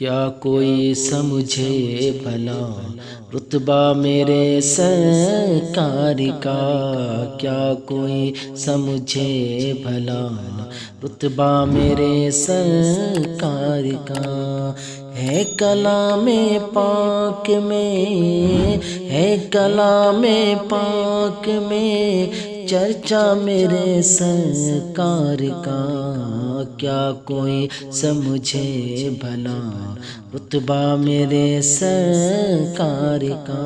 کیا کوئی سمجھے بھلا رتبہ میرے سرکار کا، کیا کوئی سمجھے بھلا رتبہ میرے سرکار کا۔ ہے کلام پاک میں، ہے کلام پاک میں چرچا میرے سرکار کا، کیا کوئی سمجھے بھلا رتبہ میرے سرکار کا۔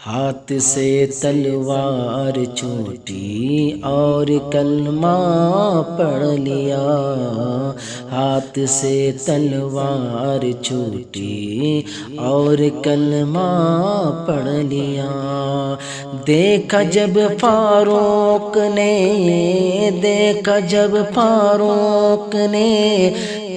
ہاتھ سے تلوار چھوٹی اور کلمہ پڑھ لیا، ہاتھ سے تلوار چھوٹی اور کلمہ پڑھ لیا۔ دیکھا جب فاروق نے، دیکھا جب فاروق نے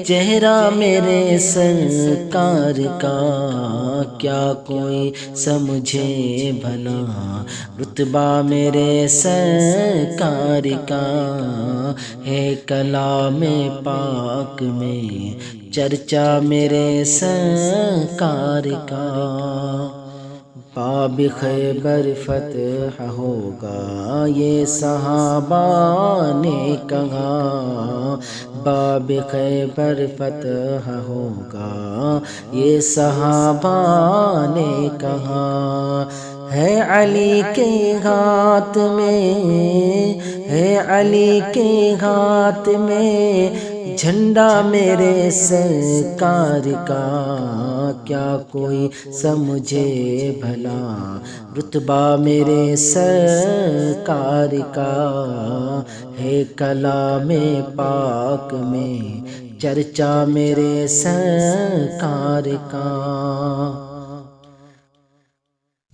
چہرہ میرے سرکار کا، کیا کوئی سمجھے بھلا رتبہ میرے سرکار کا۔ ہے کلام پاک میں چرچا میرے سرکار کا۔ باب خیبر فتح ہوگا یہ صحابہ نے کہا، باب خیبر فتح ہوگا یہ صحابہ نے کہا۔ ہے علی کے ہاتھ میں، ہے علی کے ہاتھ میں جھنڈا میرے سرکار کا، کیا کوئی سمجھے بھلا رتبہ میرے سرکار کا۔ ہے کلام پاک میں چرچا میرے سرکار کا۔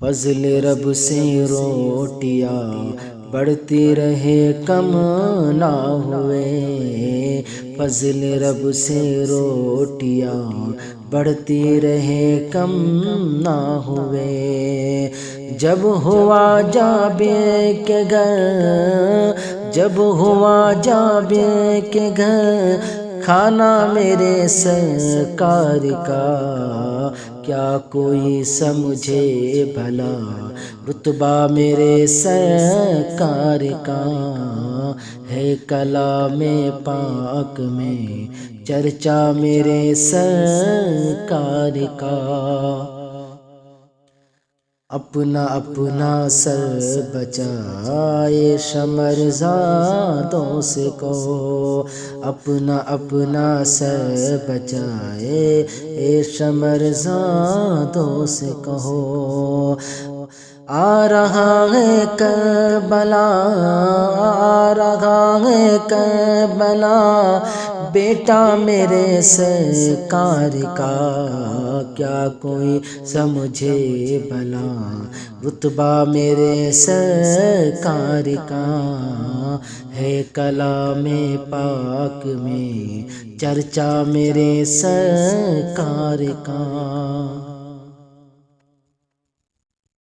فضل رب سے روٹیاں بڑھتی رہے کم نہ ہوئے، فضل رب سے روٹیاں بڑھتی رہے کم نہ ہوئے۔ جب ہوا جابر کے گھر، جب ہوا جابر کے گھر کھانا میرے سرکار کا، کیا کوئی سمجھے بھلا رتبہ میرے سرکار کا۔ ہے کلام پاک میں چرچا میرے سرکار کا۔ اپنا اپنا سر بچائے شمر زادوں سے کہو، اپنا اپنا سر بچائے اے شمر زادوں سے کہو۔ آ رہا ہے کربلا، آ رہا ہے کربلا بیٹا میرے سرکار کا، کیا کوئی سمجھے بھلا رتبہ میرے سرکار کا۔ ہے کلام پاک میں چرچا میرے سرکار کا۔